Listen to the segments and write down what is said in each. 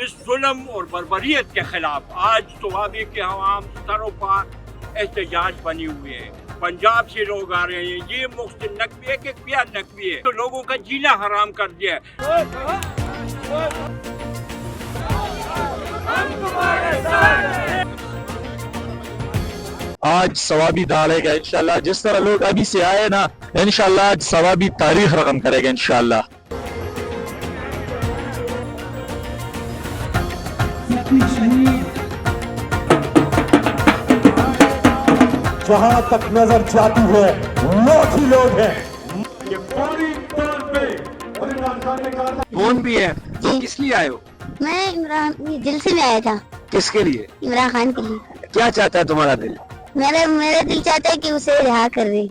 اس ظلم اور بربریت کے خلاف آج صوابی کے عوام سروں پر احتجاج بنی ہوئے ہیں. پنجاب سے لوگ آ رہے ہیں. یہ محسن نقوی ہے کہ کیا نقوی ہے؟ تو لوگوں کا جینا حرام کر دیا ہے. آج ثوابی داڑے گا انشاءاللہ. جس طرح لوگ ابھی سے آئے نا انشاءاللہ آج ثوابی تاریخ رقم کرے گا انشاءاللہ. جہاں تک نظر جاتی ہے لوگ ہی لوگ ہیں. یہ فوری طور پہ عمران خان نے کہا تھا کون بھی ہے؟ تم کس لیے آئے ہو؟ میں عمران جلسے میں آیا تھا. کس کے لیے؟ عمران خان کے لیے. کیا چاہتا ہے تمہارا دل؟ میرا دل چاہتا ہے کہ اسے رہا کر دے.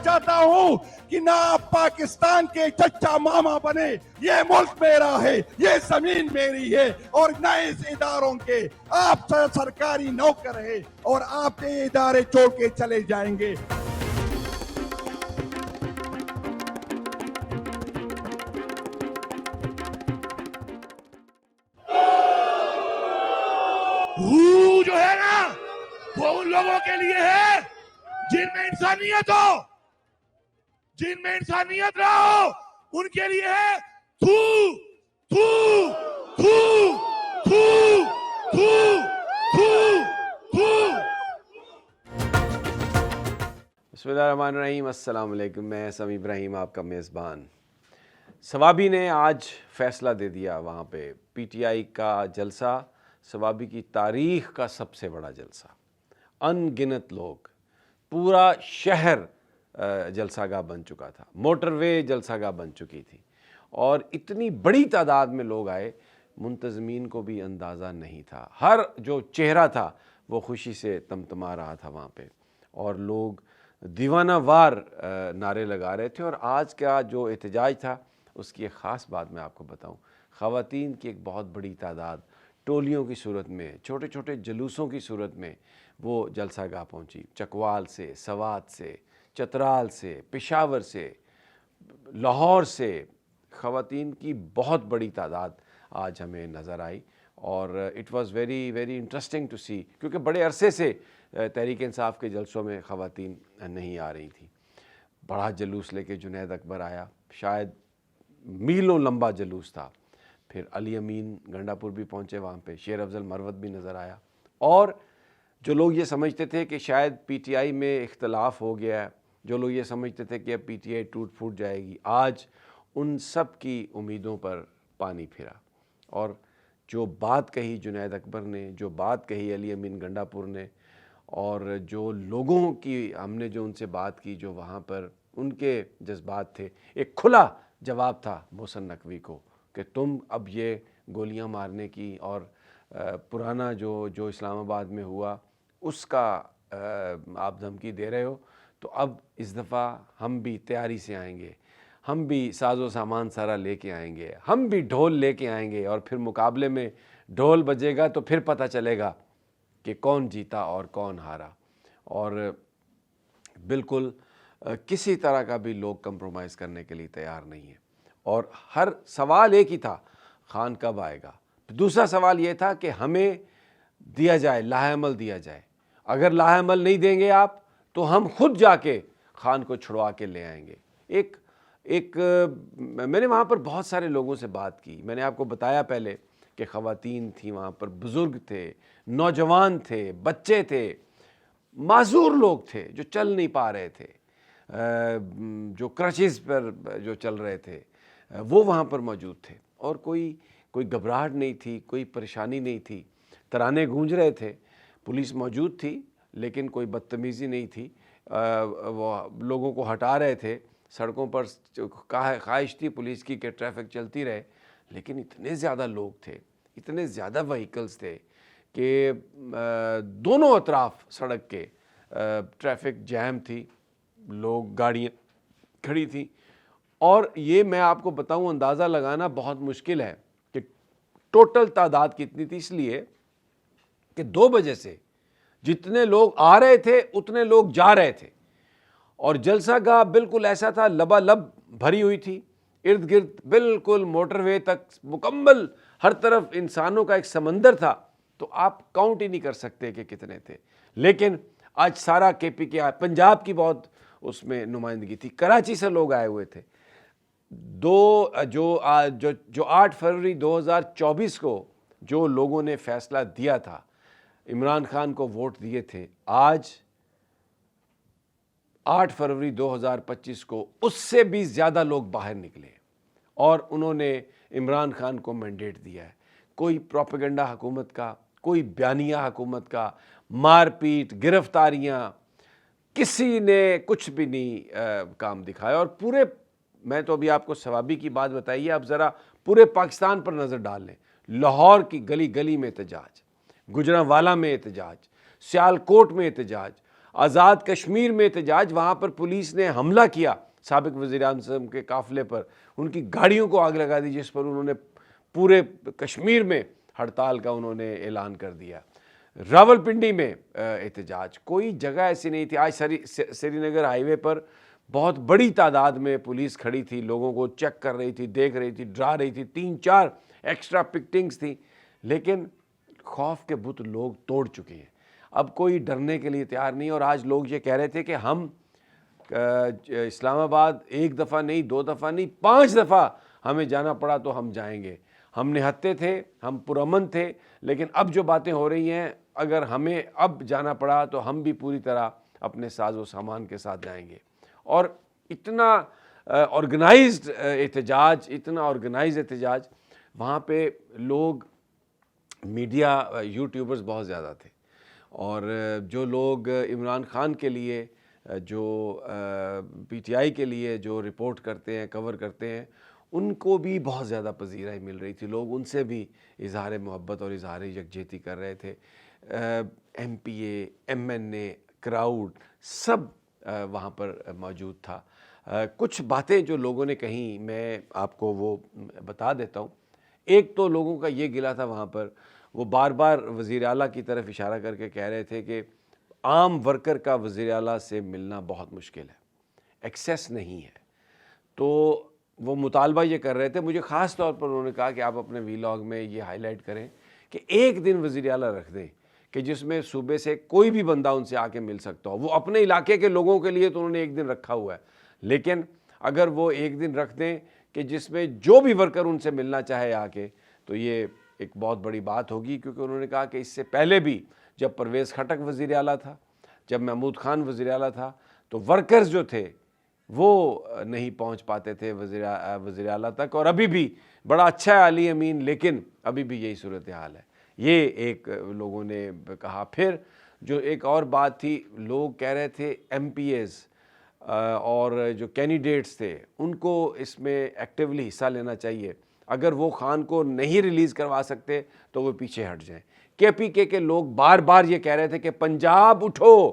چاہتا ہوں کہ نہ آپ پاکستان کے چچا ماما بنے. یہ ملک میرا ہے, یہ زمین میری ہے, اور نہ اس اداروں کے آپ سرکاری نوکر ہیں اور آپ یہ ادارے چھوڑ کے چلے جائیں گے. روح جو ہے نا وہ ان لوگوں کے لیے ہے جن میں انسانیت ہو, جن میں انسانیت نہ ہو ان کے لیے ہے تھو تھو تھو تھو تھو تھو تھو. بسم اللہ الرحمن الرحیم. السلام علیکم. میں سمیع ابراہیم آپ کا میزبان. ثوابی نے آج فیصلہ دے دیا. وہاں پہ پی ٹی آئی کا جلسہ ثوابی کی تاریخ کا سب سے بڑا جلسہ. ان گنت لوگ, پورا شہر جلسہ گاہ بن چکا تھا, موٹر وے جلسہ گاہ بن چکی تھی, اور اتنی بڑی تعداد میں لوگ آئے منتظمین کو بھی اندازہ نہیں تھا. ہر جو چہرہ تھا وہ خوشی سے تمتما رہا تھا وہاں پہ, اور لوگ دیوانہ وار نعرے لگا رہے تھے. اور آج کا جو احتجاج تھا اس کی ایک خاص بات میں آپ کو بتاؤں. خواتین کی ایک بہت بڑی تعداد ٹولیوں کی صورت میں, چھوٹے چھوٹے جلوسوں کی صورت میں وہ جلسہ گاہ پہنچی. چکوال سے, سوات سے, چترال سے, پشاور سے, لاہور سے خواتین کی بہت بڑی تعداد آج ہمیں نظر آئی. اور it was very very interesting to see, کیونکہ بڑے عرصے سے تحریک انصاف کے جلسوں میں خواتین نہیں آ رہی تھیں. بڑا جلوس لے کے جنید اکبر آیا, شاید میلوں لمبا جلوس تھا. پھر علی امین گنڈا پور بھی پہنچے, وہاں پہ شیر افضل مروت بھی نظر آیا. اور جو لوگ یہ سمجھتے تھے کہ شاید پی ٹی آئی میں اختلاف ہو گیا ہے, جو لوگ یہ سمجھتے تھے کہ اب پی ٹی آئی ٹوٹ پھوٹ جائے گی, آج ان سب کی امیدوں پر پانی پھرا. اور جو بات کہی جنید اکبر نے, جو بات کہی علی امین گنڈا پور نے, اور جو لوگوں کی ہم نے جو ان سے بات کی, جو وہاں پر ان کے جذبات تھے, ایک کھلا جواب تھا محسن نقوی کو کہ تم اب یہ گولیاں مارنے کی اور پرانا جو اسلام آباد میں ہوا اس کا آپ دھمکی دے رہے ہو, تو اب اس دفعہ ہم بھی تیاری سے آئیں گے, ہم بھی ساز و سامان سارا لے کے آئیں گے, ہم بھی ڈھول لے کے آئیں گے, اور پھر مقابلے میں ڈھول بجے گا تو پھر پتہ چلے گا کہ کون جیتا اور کون ہارا. اور بالکل کسی طرح کا بھی لوگ کمپرومائز کرنے کے لیے تیار نہیں ہیں. اور ہر سوال ایک ہی تھا, خان کب آئے گا. دوسرا سوال یہ تھا کہ ہمیں دیا جائے, لاہ عمل دیا جائے. اگر لاہ عمل نہیں دیں گے آپ تو ہم خود جا کے خان کو چھڑوا کے لے آئیں گے. میں نے وہاں پر بہت سارے لوگوں سے بات کی. میں نے آپ کو بتایا پہلے کہ خواتین تھیں وہاں پر, بزرگ تھے, نوجوان تھے, بچے تھے, معذور لوگ تھے جو چل نہیں پا رہے تھے, جو کرچز پر جو چل رہے تھے, وہ وہاں پر موجود تھے. اور کوئی گھبراہٹ نہیں تھی, کوئی پریشانی نہیں تھی. ترانے گونج رہے تھے, پولیس موجود تھی لیکن کوئی بدتمیزی نہیں تھی. وہ لوگوں کو ہٹا رہے تھے, سڑکوں پر خواہش تھی پولیس کی کہ ٹریفک چلتی رہے, لیکن اتنے زیادہ لوگ تھے, اتنے زیادہ وہیکلز تھے کہ دونوں اطراف سڑک کے ٹریفک جیم تھی, لوگ گاڑیاں کھڑی تھیں. اور یہ میں آپ کو بتاؤں, اندازہ لگانا بہت مشکل ہے کہ ٹوٹل تعداد کتنی تھی؟ اس لیے کہ 2 بجے سے جتنے لوگ آ رہے تھے اتنے لوگ جا رہے تھے، اور جلسہ گاہ بالکل ایسا تھا، لبالب بھری ہوئی تھی، ارد گرد بالکل موٹر وے تک مکمل ہر طرف انسانوں کا ایک سمندر تھا، تو آپ کاؤنٹ ہی نہیں کر سکتے کہ کتنے تھے۔ لیکن آج سارا کے پی کے پنجاب کی بہت اس میں نمائندگی تھی، کراچی سے لوگ آئے ہوئے تھے۔ جو 8 فروری 2024 کو جو لوگوں نے فیصلہ دیا تھا، عمران خان کو ووٹ دیے تھے، آج 8 فروری 2025 کو اس سے بھی زیادہ لوگ باہر نکلے اور انہوں نے عمران خان کو مینڈیٹ دیا ہے۔ کوئی پروپیگنڈا حکومت کا، کوئی بیانیہ حکومت کا، مار پیٹ، گرفتاریاں، کسی نے کچھ بھی نہیں کام دکھایا۔ اور پورے، میں تو ابھی آپ کو ثوابی کی بات بتائیے، آپ ذرا پورے پاکستان پر نظر ڈال لیں۔ لاہور کی گلی گلی میں احتجاج، گجرانوالہ میں احتجاج، سیالکوٹ میں احتجاج، آزاد کشمیر میں احتجاج، وہاں پر پولیس نے حملہ کیا سابق وزیر اعظم کے قافلے پر، ان کی گاڑیوں کو آگ لگا دی، جس پر انہوں نے پورے کشمیر میں ہڑتال کا انہوں نے اعلان کر دیا۔ راولپنڈی میں احتجاج، کوئی جگہ ایسی نہیں تھی۔ آج سری نگر ہائی وے پر بہت بڑی تعداد میں پولیس کھڑی تھی، لوگوں کو چیک کر رہی تھی، دیکھ رہی تھی، ڈرا رہی تھی، 3-4 ایکسٹرا پکٹنگز تھیں، لیکن خوف کے بت لوگ توڑ چکے ہیں، اب کوئی ڈرنے کے لیے تیار نہیں۔ اور آج لوگ یہ کہہ رہے تھے کہ ہم اسلام آباد 1 دفعہ نہیں، 2 دفعہ نہیں، 5 دفعہ ہمیں جانا پڑا تو ہم جائیں گے، ہم نہتے تھے، ہم پرامن تھے، لیکن اب جو باتیں ہو رہی ہیں، اگر ہمیں اب جانا پڑا تو ہم بھی پوری طرح اپنے ساز و سامان کے ساتھ جائیں گے۔ اور اتنا آرگنائزڈ احتجاج، اتنا آرگنائزڈ احتجاج، وہاں پہ لوگ، میڈیا، یوٹیوبرز بہت زیادہ تھے، اور جو لوگ عمران خان کے لیے، جو پی ٹی آئی کے لیے جو رپورٹ کرتے ہیں، کور کرتے ہیں، ان کو بھی بہت زیادہ پذیرائی مل رہی تھی، لوگ ان سے بھی اظہار محبت اور اظہار یکجہتی کر رہے تھے۔ ایم پی اے، ایم این اے، کراؤڈ سب وہاں پر موجود تھا۔ کچھ باتیں جو لوگوں نے کہیں، میں آپ کو وہ بتا دیتا ہوں۔ ایک تو لوگوں کا یہ گلہ تھا، وہاں پر وہ بار بار وزیر اعلیٰ کی طرف اشارہ کر کے کہہ رہے تھے کہ عام ورکر کا وزیر اعلیٰ سے ملنا بہت مشکل ہے، ایکسیس نہیں ہے۔ تو وہ مطالبہ یہ کر رہے تھے، مجھے خاص طور پر انہوں نے کہا کہ آپ اپنے ویلاگ میں یہ ہائی لائٹ کریں کہ ایک دن وزیر اعلیٰ رکھ دیں کہ جس میں صوبے سے کوئی بھی بندہ ان سے آ کے مل سکتا ہو۔ وہ اپنے علاقے کے لوگوں کے لیے تو انہوں نے ایک دن رکھا ہوا ہے، لیکن اگر وہ ایک دن رکھ دیں کہ جس میں جو بھی ورکر ان سے ملنا چاہے آ کے، تو یہ ایک بہت بڑی بات ہوگی۔ کیونکہ انہوں نے کہا کہ اس سے پہلے بھی جب پرویز خٹک وزیر اعلیٰ تھا، جب محمود خان وزیر اعلیٰ تھا، تو ورکرز جو تھے وہ نہیں پہنچ پاتے تھے وزیر اعلیٰ تک، اور ابھی بھی بڑا اچھا ہے علی امین، لیکن ابھی بھی یہی صورتحال ہے، یہ ایک لوگوں نے کہا۔ پھر جو ایک اور بات تھی، لوگ کہہ رہے تھے ایم پی ایز اور جو کینڈیڈیٹس تھے ان کو اس میں ایکٹیولی حصہ لینا چاہیے، اگر وہ خان کو نہیں ریلیز کروا سکتے تو وہ پیچھے ہٹ جائیں۔ کے پی کے لوگ بار بار یہ کہہ رہے تھے کہ پنجاب اٹھو،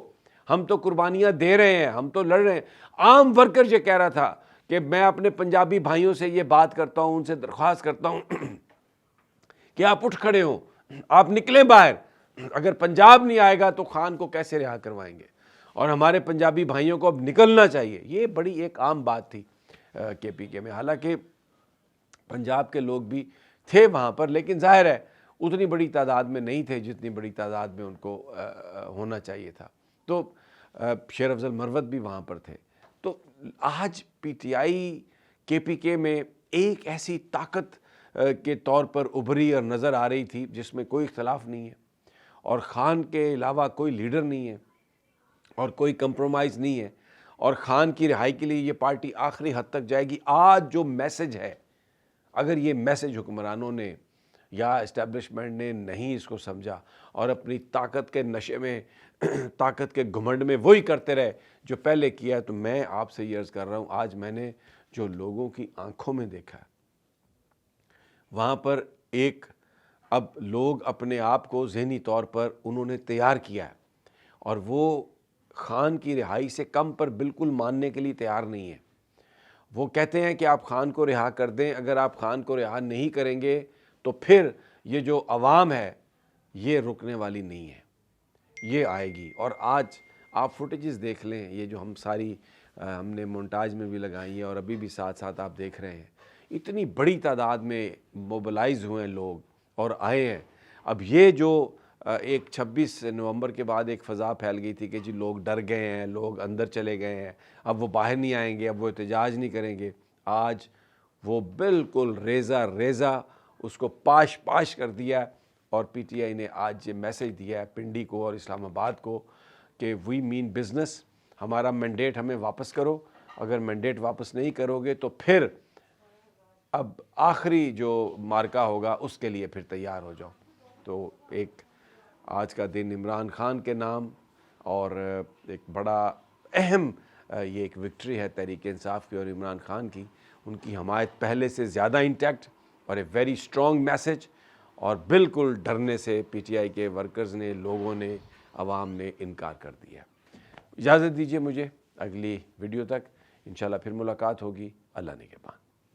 ہم تو قربانیاں دے رہے ہیں، ہم تو لڑ رہے ہیں۔ عام ورکر یہ کہہ رہا تھا کہ میں اپنے پنجابی بھائیوں سے یہ بات کرتا ہوں، ان سے درخواست کرتا ہوں کہ آپ اٹھ کھڑے ہوں، آپ نکلیں باہر، اگر پنجاب نہیں آئے گا تو خان کو کیسے رہا کروائیں گے، اور ہمارے پنجابی بھائیوں کو اب نکلنا چاہیے۔ یہ بڑی ایک عام بات تھی کے پی کے میں، حالانکہ پنجاب کے لوگ بھی تھے وہاں پر، لیکن ظاہر ہے اتنی بڑی تعداد میں نہیں تھے جتنی بڑی تعداد میں ان کو ہونا چاہیے تھا۔ تو شیر افضل مروت بھی وہاں پر تھے۔ تو آج پی ٹی آئی کے پی کے میں ایک ایسی طاقت کے طور پر ابھری اور نظر آ رہی تھی جس میں کوئی اختلاف نہیں ہے، اور خان کے علاوہ کوئی لیڈر نہیں ہے اور کوئی کمپرومائز نہیں ہے، اور خان کی رہائی کے لیے یہ پارٹی آخری حد تک جائے گی۔ آج جو میسج ہے، اگر یہ میسج حکمرانوں نے یا اسٹیبلشمنٹ نے نہیں اس کو سمجھا اور اپنی طاقت کے نشے میں، طاقت کے گھمنڈ میں وہی کرتے رہے جو پہلے کیا ہے، تو میں آپ سے یہ عرض کر رہا ہوں، آج میں نے جو لوگوں کی آنکھوں میں دیکھا ہے، وہاں پر ایک، اب لوگ اپنے آپ کو ذہنی طور پر انہوں نے تیار کیا ہے، اور وہ خان کی رہائی سے کم پر بالکل ماننے کے لیے تیار نہیں ہے۔ وہ کہتے ہیں کہ آپ خان کو رہا کر دیں، اگر آپ خان کو رہا نہیں کریں گے تو پھر یہ جو عوام ہے یہ رکنے والی نہیں ہے، یہ آئے گی۔ اور آج آپ فوٹیجز دیکھ لیں، یہ جو ہم نے مونٹاج میں بھی لگائی ہیں اور ابھی بھی ساتھ ساتھ آپ دیکھ رہے ہیں، اتنی بڑی تعداد میں موبلائز ہوئے ہیں لوگ اور آئے ہیں۔ اب یہ جو ایک 26 نومبر کے بعد ایک فضا پھیل گئی تھی کہ جی لوگ ڈر گئے ہیں، لوگ اندر چلے گئے ہیں، اب وہ باہر نہیں آئیں گے، اب وہ احتجاج نہیں کریں گے، آج وہ بالکل ریزہ اس کو پاش کر دیا، اور پی ٹی آئی نے آج یہ میسج دیا ہے پنڈی کو اور اسلام آباد کو کہ وی مین بزنس، ہمارا مینڈیٹ ہمیں واپس کرو، اگر مینڈیٹ واپس نہیں کرو گے تو پھر اب آخری جو مارکا ہوگا اس کے لیے پھر تیار ہو جاؤ۔ تو ایک آج کا دن عمران خان کے نام، اور ایک بڑا اہم یہ ایک وکٹری ہے تحریک انصاف کی اور عمران خان کی، ان کی حمایت پہلے سے زیادہ انٹیکٹ، اور اے ویری اسٹرانگ میسج، اور بالکل ڈرنے سے پی ٹی آئی کے ورکرز نے، لوگوں نے، عوام نے انکار کر دیا۔ اجازت دیجیے مجھے، اگلی ویڈیو تک انشاءاللہ پھر ملاقات ہوگی۔ اللہ نگہبان۔